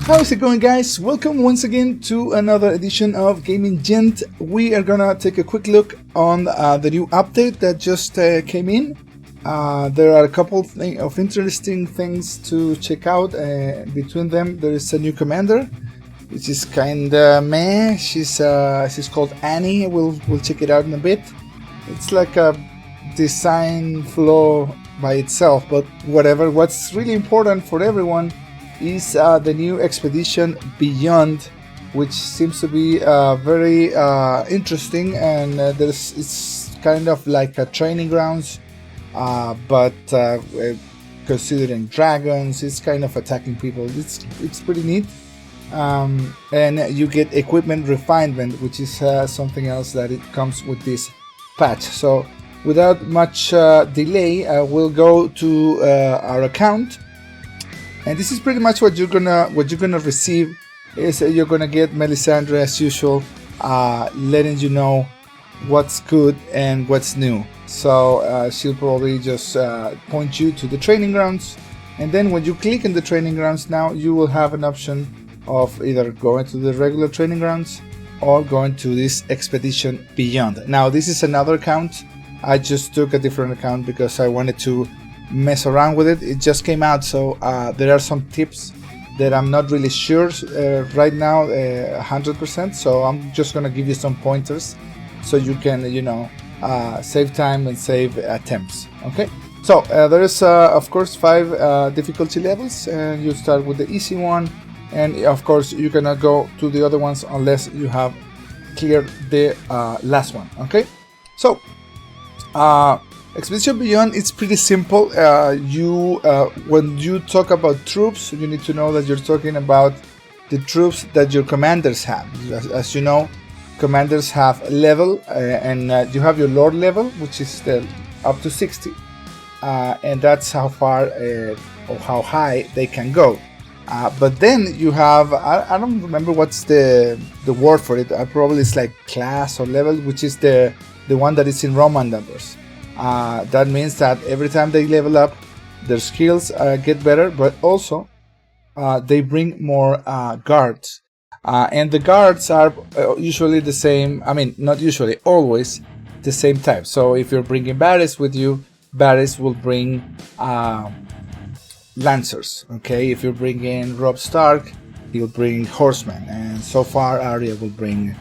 How's it going, guys? Welcome once again to another edition of Gaming Gent. We are gonna take a quick look on the new update that just came in. There are a couple of interesting things to check out. Between them, there is a new commander, which is kinda meh. She's called Annie. We'll check it out in a bit. It's like a design flaw by itself, but whatever. What's really important for everyone is the new expedition Beyond, which seems to be very interesting, and it's kind of like a training grounds, but considering dragons, it's kind of attacking people. It's pretty neat. And you get Equpement Refinement, which is something else that it comes with this patch. So without much delay, we'll go to our account. And this is pretty much what you're gonna receive. Is you're gonna get Melisandre as usual, letting you know what's good and what's new. So she'll probably just point you to the training grounds, and then when you click in the training grounds, now you will have an option of either going to the regular training grounds or going to this expedition Beyond. Now this is another account. I just took a different account because I wanted to mess around with it. It just came out, so there are some tips that I'm not really sure right now 100%, so I'm just gonna give you some pointers so you can save time and save attempts. Okay, so there is of course 5 difficulty levels, and you start with the easy one, and of course you cannot go to the other ones unless you have cleared the last one. Okay, so Expedition Beyond, it's pretty simple. When you talk about troops, you need to know that you're talking about the troops that your commanders have. As you know, commanders have level, and you have your lord level, which is up to 60, and that's how far or how high they can go. But then you have, I don't remember what's the word for it. Probably it's like class or level, which is the one that is in Roman numbers. That means that every time they level up, their skills get better, but also they bring more guards. And the guards are usually the same, I mean, not usually, always the same type. So if you're bringing Varys with you, Varys will bring Lancers. Okay, if you're bringing Robb Stark, he'll bring Horsemen. And so far, Arya will bring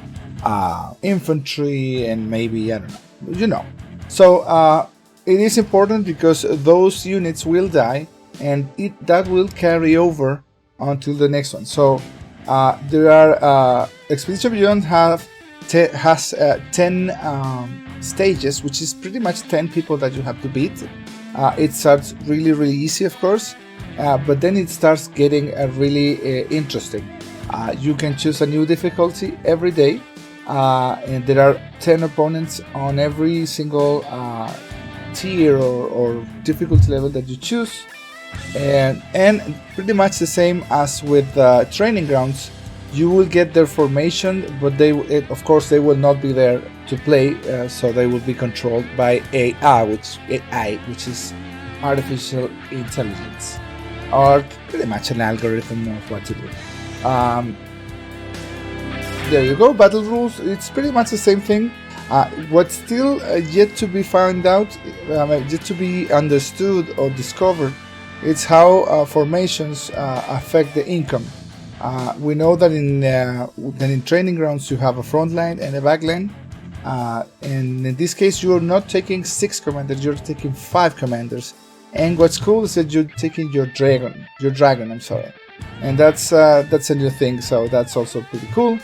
infantry and maybe, I don't know, So it is important because those units will die, and that will carry over until the next one. So there are Expedition Beyond has 10 stages, which is pretty much 10 people that you have to beat. It starts really easy, of course, but then it starts getting really interesting. You can choose a new difficulty every day. And there are 10 opponents on every single tier or difficulty level that you choose, and pretty much the same as with training grounds. You will get their formation, but of course they will not be there to play, so they will be controlled by AI, which is artificial intelligence, or pretty much an algorithm of what to do. There you go, battle rules, it's pretty much the same thing. What's still yet to be found out, yet to be understood or discovered, it's how formations affect the income. We know that in training grounds you have a front line and a back line, and in this case you're not taking 6 commanders, you're taking 5 commanders. And what's cool is that you're taking your dragon, and that's a new thing, so that's also pretty cool.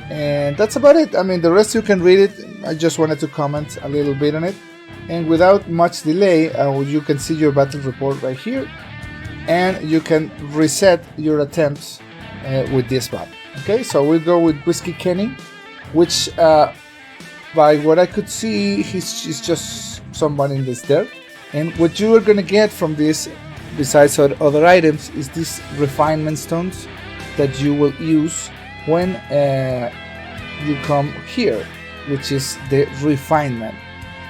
And that's about it. I mean, the rest you can read it. I just wanted to comment a little bit on it. And without much delay, you can see your battle report right here. And you can reset your attempts with this map. Okay, so we'll go with Whiskey Kenny, which by what I could see, he's just someone in this there. And what you are going to get from this, besides other items, is these refinement stones that you will use when you come here, which is the refinement.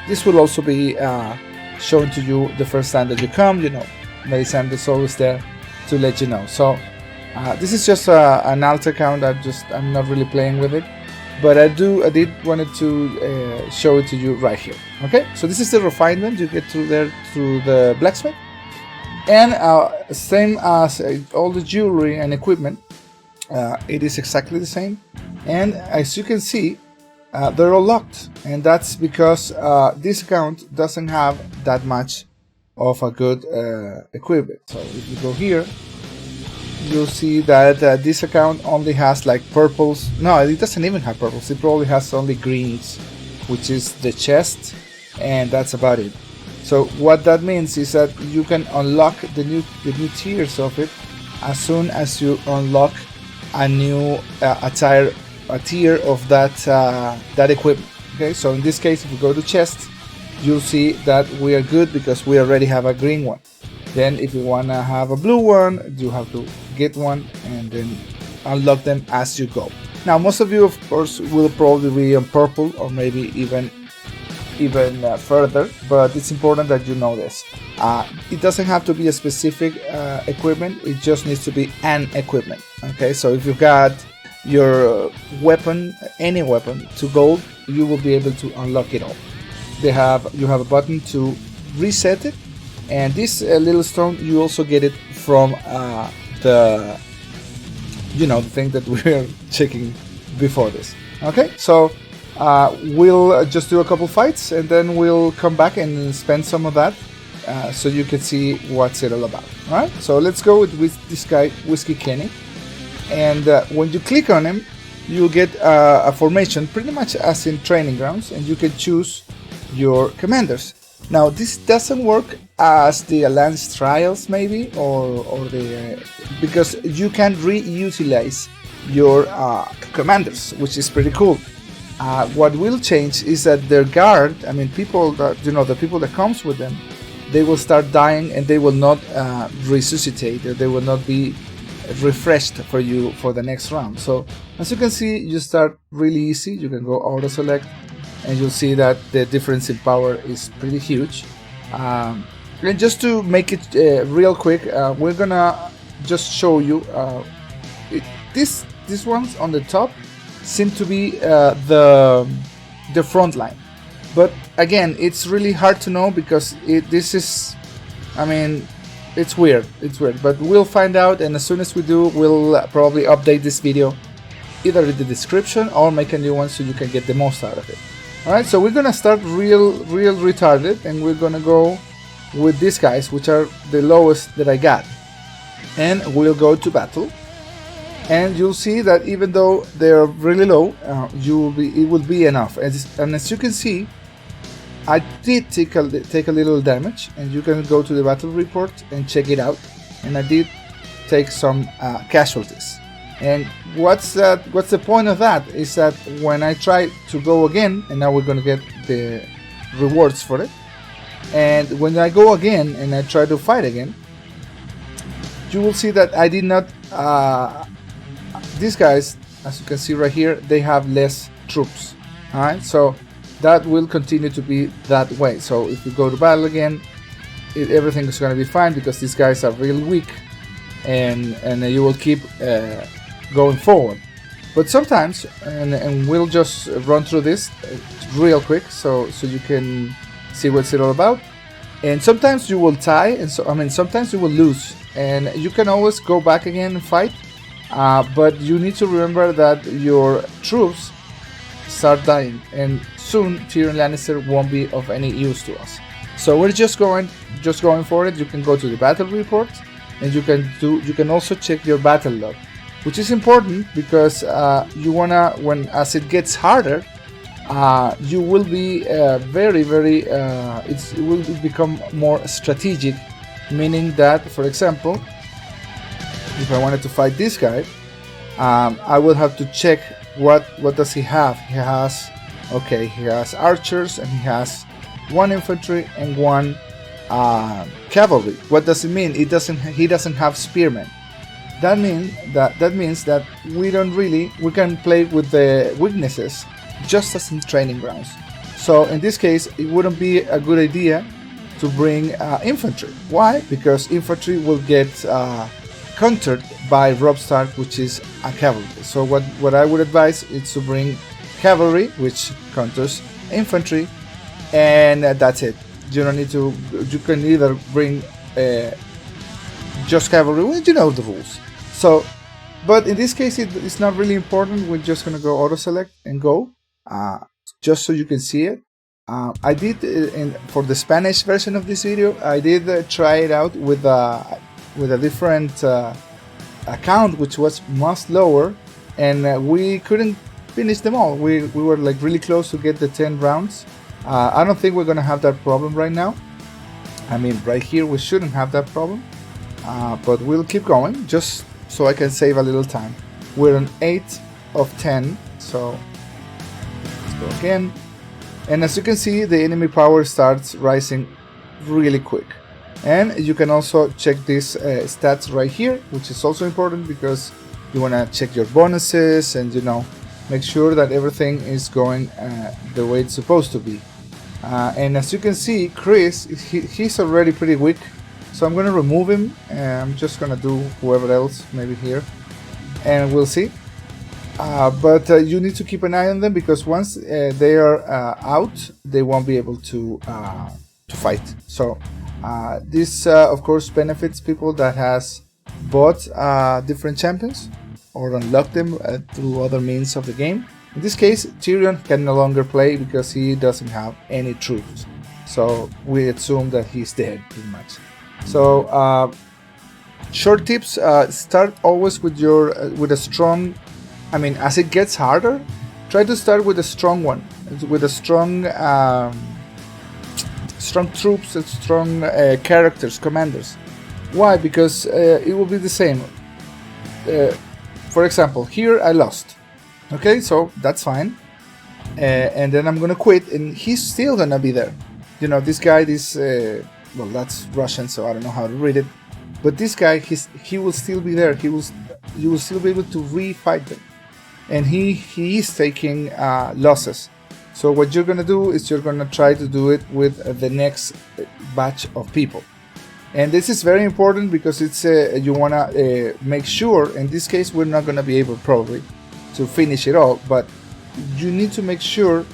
This will also be shown to you the first time that you come. Melisandre is always there to let you know. So This is just an alt account. I'm not really playing with it, but I did wanted to show it to you right here. Okay, so this is the refinement. You get through there through the blacksmith, and same as all the jewelry and equipment, it is exactly the same. And as you can see, they're all locked, and that's because this account doesn't have that much of a good equipment. So if you go here, you'll see that this account only has like purples. No, it doesn't even have purples. It probably has only greens, which is the chest, and that's about it. So what that means is that you can unlock the new tiers of it as soon as you unlock a new a tier of that equipment. Okay, so in this case, if you go to chest, you'll see that we are good because we already have a green one. Then if you want to have a blue one, you have to get one and then unlock them as you go. Now most of you of course will probably be on purple, or maybe even further, but it's important that you know this. It doesn't have to be a specific equipment, it just needs to be an equipment. Okay, so if you've got your weapon, any weapon, to gold, you will be able to unlock it all. You have a button to reset it, and this little stone, you also get it from the thing that we're checking before this. Okay, so we'll just do a couple fights, and then we'll come back and spend some of that so you can see what's it all about. All right, so let's go with this guy, Whiskey Kenny. And when you click on him, you'll get a formation pretty much as in training grounds, and you can choose your commanders. Now this doesn't work as the Alliance Trials maybe, or the because you can reutilize your commanders, which is pretty cool. What will change is that their guard, I mean people that, the people that comes with them, they will start dying and they will not resuscitate, or they will not be refreshed for you for the next round. So as you can see, you start really easy. You can go auto select, and you'll see that the difference in power is pretty huge. And just to make it real quick, we're gonna just show you these ones on the top seem to be the front line, but again, it's really hard to know because this is, I mean, it's weird, but we'll find out, and as soon as we do, we'll probably update this video either in the description or make a new one so you can get the most out of it. Alright, so we're gonna start real retarded, and we're gonna go with these guys, which are the lowest that I got, and we'll go to battle. And you'll see that even though they're really low, it will be enough. And as you can see, I did take a little damage, and you can go to the battle report and check it out. And I did take some casualties. And what's the point of that is that when I try to go again, and now we're going to get the rewards for it, and when I go again and I try to fight again, you will see that I did not these guys, as you can see right here, they have less troops. Alright, so that will continue to be that way. So if you go to battle again, everything is going to be fine because these guys are real weak, and you will keep going forward. But sometimes, and we'll just run through this real quick so you can see what's it all about. And sometimes you will tie, and sometimes you will lose, and you can always go back again and fight. But you need to remember that your troops start dying, and soon Tyrion Lannister won't be of any use to us. So we're just going for it. You can go to the battle report, and you can also check your battle log, which is important because you wanna, as it gets harder, you will be very it will become more strategic, meaning that, for example, if I wanted to fight this guy, I will have to check what does he have. He has archers, and he has 1 infantry and 1 cavalry. What does it mean? He doesn't have spearmen. That means that we can play with the weaknesses just as in training grounds. So in this case, it wouldn't be a good idea to bring infantry. Why? Because infantry will get countered by Rob Stark, which is a cavalry. So what I would advise is to bring cavalry, which counters infantry, and that's it. You don't need to. You can either bring just cavalry. Well, you know the rules. So, but in this case, it's not really important. We're just gonna go auto select and go, just so you can see it. I did for the Spanish version of this video. I did try it out with a different account, which was much lower, and we couldn't finish them all. We were like really close to get the 10 rounds. I don't think we're gonna have that problem right now. I mean, right here we shouldn't have that problem, but we'll keep going just so I can save a little time. We're on 8 of 10, so let's go again. And as you can see, the enemy power starts rising really quick. And you can also check these stats right here, which is also important because you want to check your bonuses and, you know, make sure that everything is going the way it's supposed to be. And as you can see, Chris, he's already pretty weak, so I'm going to remove him. I'm just going to do whoever else, maybe here, and we'll see. But you need to keep an eye on them, because once they are out, they won't be able to fight. So this of course benefits people that has bought different champions or unlocked them through other means of the game. In this case, Tyrion can no longer play because he doesn't have any troops, so we assume that he's dead pretty much. So short tips: start always with your with a strong. I mean, as it gets harder, try to start with a strong one, with a strong troops and strong characters, commanders. Why? Because it will be the same. For example, here I lost. Okay, so that's fine. And then I'm gonna quit, and he's still gonna be there. You know, this guy, well, that's Russian, so I don't know how to read it. But this guy, he will still be there. You will still be able to refight them. And he is taking losses. So what you're gonna do is you're gonna try to do it with the next batch of people. And this is very important because it's you wanna make sure. In this case, we're not gonna be able probably to finish it all, but you need to make sure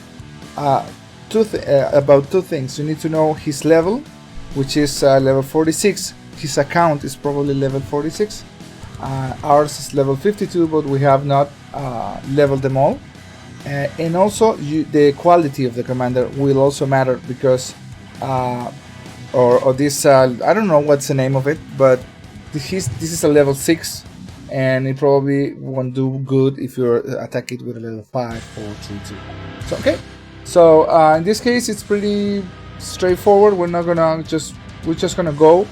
about two things. You need to know his level, which is level 46. His account is probably level 46. Ours is level 52, but we have not leveled them all. And also the quality of the commander will also matter, because or this I don't know what's the name of it, but this is a level 6, and it probably won't do good if you attack it with a level 5 or 3-2. So okay, so in this case it's pretty straightforward. We're just gonna go.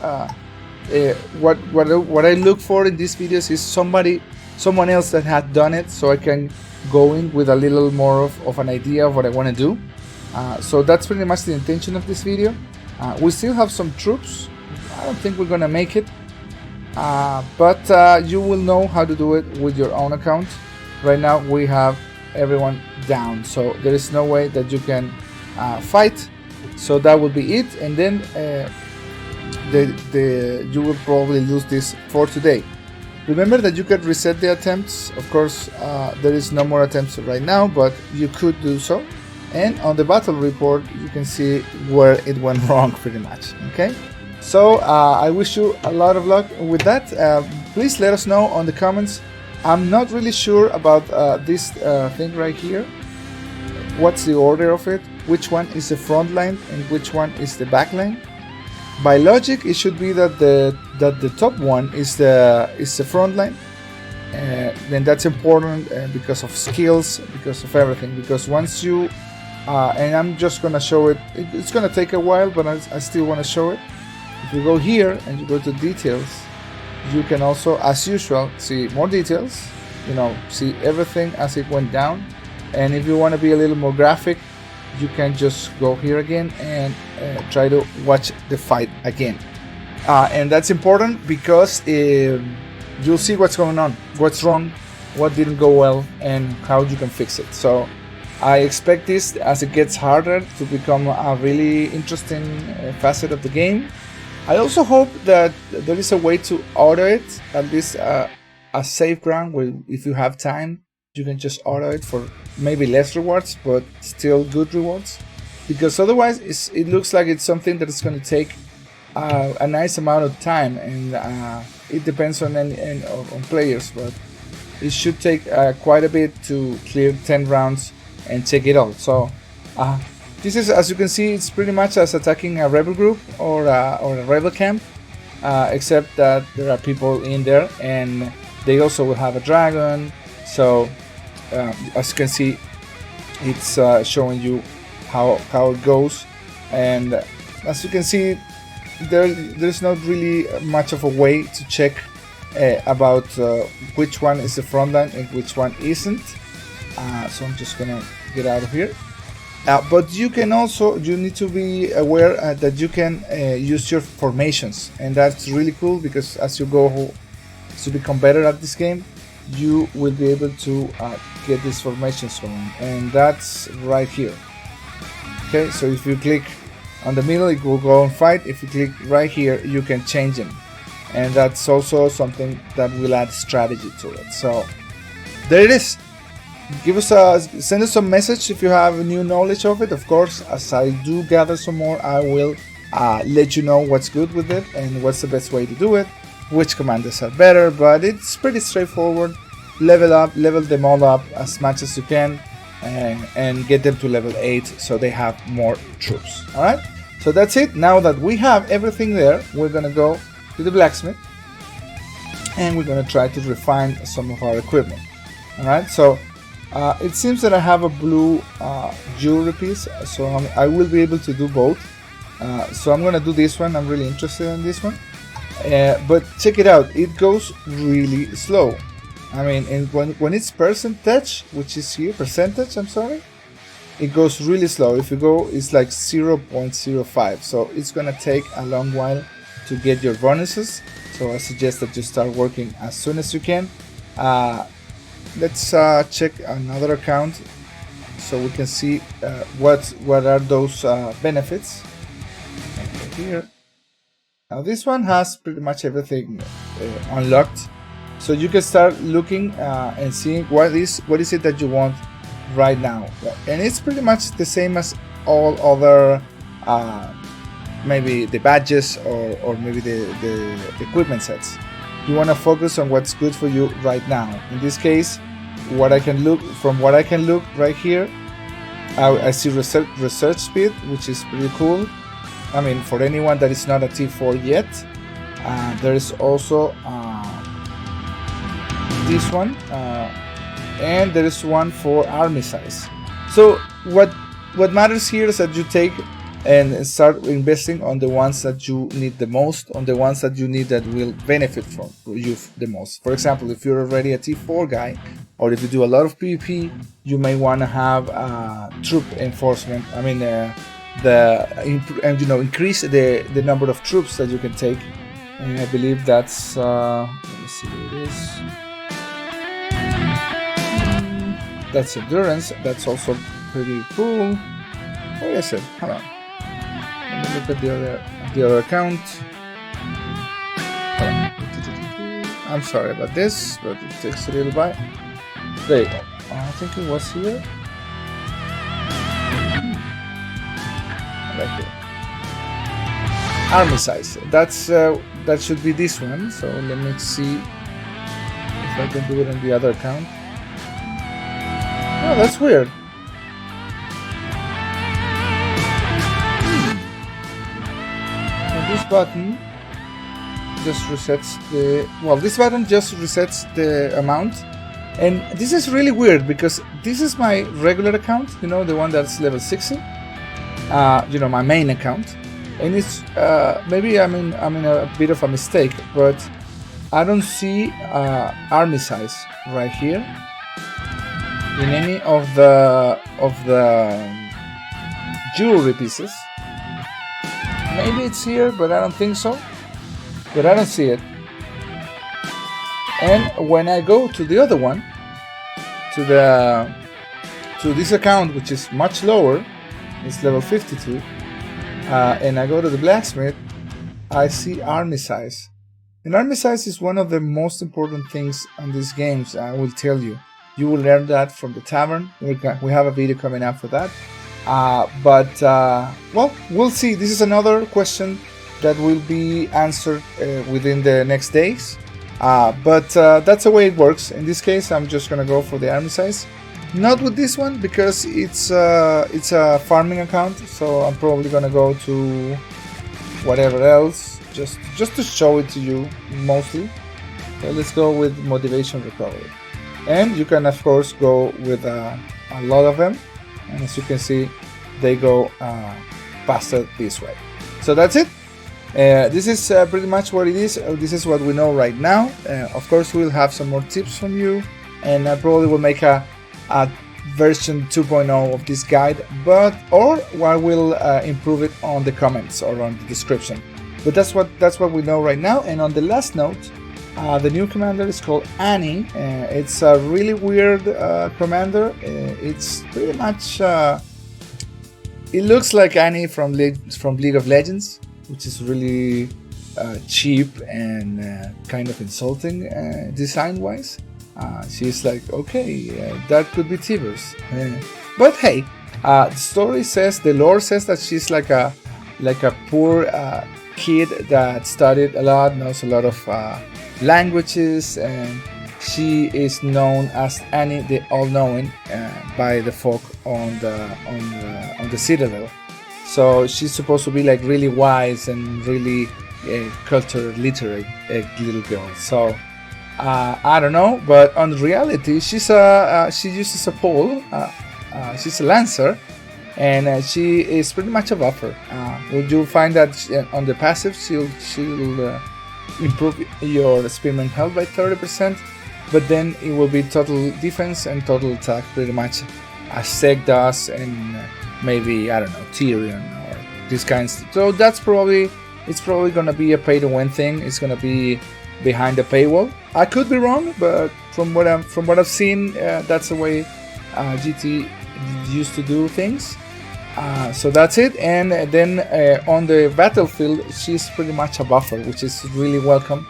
What I look for in these videos is someone else that had done it, so I can go in with a little more of an idea of what I want to do. So that's pretty much the intention of this video. We still have some troops. I don't think we're gonna make it, but you will know how to do it with your own account. Right now we have everyone down, so there is no way that you can fight. So that will be it, and then you will probably lose this for today. Remember that you can reset the attempts. Of course, there is no more attempts right now, but you could do so. And on the battle report, you can see where it went wrong pretty much. Okay, so I wish you a lot of luck with that. Please let us know on the comments. I'm not really sure about this thing right here. What's the order of it? Which one is the front line and which one is the back line? By logic, it should be that the top one is the front line. Then that's important because of skills, because of everything. Because once you and I'm just gonna show it. It's gonna take a while, but I still want to show it. If you go here and you go to details, you can also, as usual, see more details. You know, see everything as it went down. And if you want to be a little more graphic, you can just go here again and try to watch the fight again. And that's important because you'll see what's going on, what's wrong, what didn't go well, and how you can fix it. So I expect this, as it gets harder, to become a really interesting facet of the game. I also hope that there is a way to auto it, at least a safe ground where if you have time, you can just auto it for maybe less rewards, but still good rewards. Because otherwise, it looks like it's something that is going to take a nice amount of time, and it depends on on players, but it should take quite a bit to clear 10 rounds and take it all. So this is, as you can see, it's pretty much as attacking a rebel group or a rebel camp, except that there are people in there, and they also will have a dragon. So as you can see, it's showing you how it goes, and as you can see, there's not really much of a way to check about which one is the front line and which one isn't. So I'm just gonna get out of here. But you can also, you need to be aware that you can use your formations, and that's really cool, because as you go to become better at this game, you will be able to get these formations going, and that's right here. Okay, so if you click on the middle, it will go and fight. If you click right here, you can change them, and that's also something that will add strategy to it. So there it is. Send us some message if you have new knowledge of it. Of course, as I do gather some more, I will let you know what's good with it and what's the best way to do it, which commanders are better, but it's pretty straightforward. Level them all up as much as you can, and get them to level 8 so they have more troops. Alright, so that's it. Now that we have everything there, we're gonna go to the blacksmith and we're gonna try to refine some of our equipment. Alright, so it seems that I have a blue jewelry piece, so I will be able to do both. So I'm gonna do this one. I'm really interested in this one, but check it out, it goes really slow. I mean, and when it's percentage, which is here, I'm sorry, it goes really slow. If you go, it's like 0.05, so it's gonna take a long while to get your bonuses. So I suggest that you start working as soon as you can. Let's check another account so we can see what are those benefits. Right here. Now this one has pretty much everything unlocked. So you can start looking and seeing what is it that you want right now, and it's pretty much the same as all other maybe the badges or maybe the equipment sets. You want to focus on what's good for you right now. In this case, what I can look right here, I see research speed, which is pretty cool. I mean, for anyone that is not a T4 yet. There is also this one, and there is one for army size. So what matters here is that you take and start investing on the ones that you need the most, on the ones that you need that will benefit from you the most. For example, if you're already a T4 guy, or if you do a lot of PvP, you may want to have troop enforcement. I mean, increase the number of troops that you can take. And I believe that's let me see what it is. That's endurance. That's also pretty cool. What is it? Hold on. Let me look at the other account. I'm sorry about this, but it takes a little while. There you go. I think it was here. Right here. Army size. That should be this one. So let me see if I can do it on the other account. Oh, that's weird. And this button just resets the... Well, this button just resets the amount. And this is really weird because this is my regular account, you know, the one that's level 60. You know, my main account. And it's maybe I'm in a bit of a mistake, but I don't see army size right here in any of the jewelry pieces. Maybe it's here, but I don't think so. But I don't see it. And when I go to the other one, to this account, which is much lower, it's level 52, and I go to the blacksmith, I see army size. An army size is one of the most important things on these games, I will tell you. You will learn that from the tavern. We have a video coming up for that. Well, we'll see. This is another question that will be answered within the next days. That's the way it works. In this case, I'm just gonna go for the army size. Not with this one because it's a farming account, so I'm probably gonna go to whatever else just to show it to you mostly. So let's go with motivation recovery, and you can of course go with a lot of them, and as you can see, they go faster this way. So that's it. This is pretty much what it is. This is what we know right now. Of course, we'll have some more tips from you, and I probably will make a version 2.0 of this guide, or I will improve it on the comments or on the description. But that's what we know right now. And on the last note, the new commander is called Annie. It's a really weird commander. It's pretty much it looks like Annie from League of Legends, which is really cheap and kind of insulting design-wise. She's like, okay, that could be Tivers. But hey, the lore says that she's like a poor kid that studied a lot, knows a lot of languages, and she is known as Annie the All-Knowing by the folk on the Citadel. So she's supposed to be like really wise and really culture literate little girl. So I don't know, but on reality, she uses a pole. She's a lancer, and she is pretty much a buffer. You'll find that on the passive, she'll improve your spearman health by 30%, but then it will be total defense and total attack, pretty much as Seg does, and maybe, I don't know, Tyrion or these kinds. So it's probably gonna be a pay-to-win thing. It's gonna be behind the paywall. I could be wrong, but from what I've seen, that's the way GT used to do things. So that's it. And then on the battlefield, she's pretty much a buffer, which is really welcome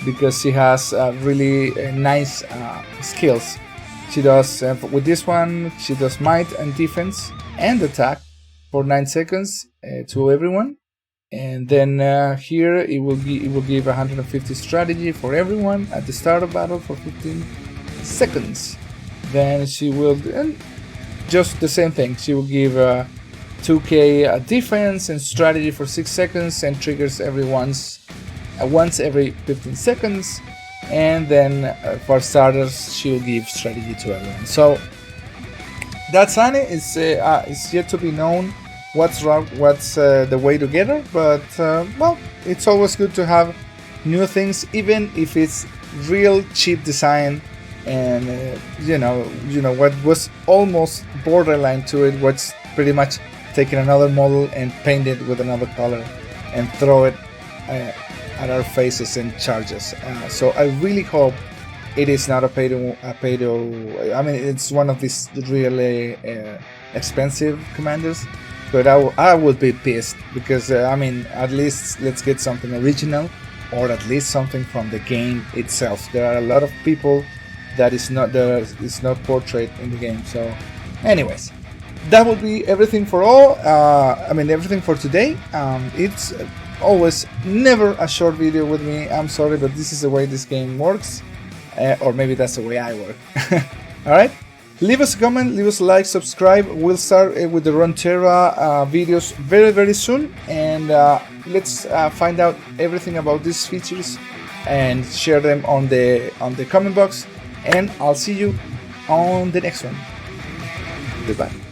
because she has really nice skills. She does with this one. She does might and defense and attack for 9 seconds to everyone. And then here it will give 150 strategy for everyone at the start of battle for 15 seconds. Then she will just the same thing. She will give 2k defense and strategy for 6 seconds and triggers once every 15 seconds. And then for starters, she will give strategy to everyone. So that's Annie. It's yet to be known what's the way to get her, but well, it's always good to have new things, even if it's real cheap design, and you know what was almost borderline to it, what's pretty much taking another model and paint it with another color and throw it at our faces and charge us. So I really hope it is not a pay to. I mean, it's one of these really expensive commanders. But I would be pissed because I mean, at least let's get something original, or at least something from the game itself. There are a lot of people that is not portrayed in the game. So, anyways, that would be everything for all. I mean, everything for today. It's always never a short video with me. I'm sorry, but this is the way this game works, or maybe that's the way I work. All right. Leave us a comment, leave us a like, subscribe. We'll start with the Runeterra videos very, very soon, and let's find out everything about these features and share them on the comment box. And I'll see you on the next one. Goodbye.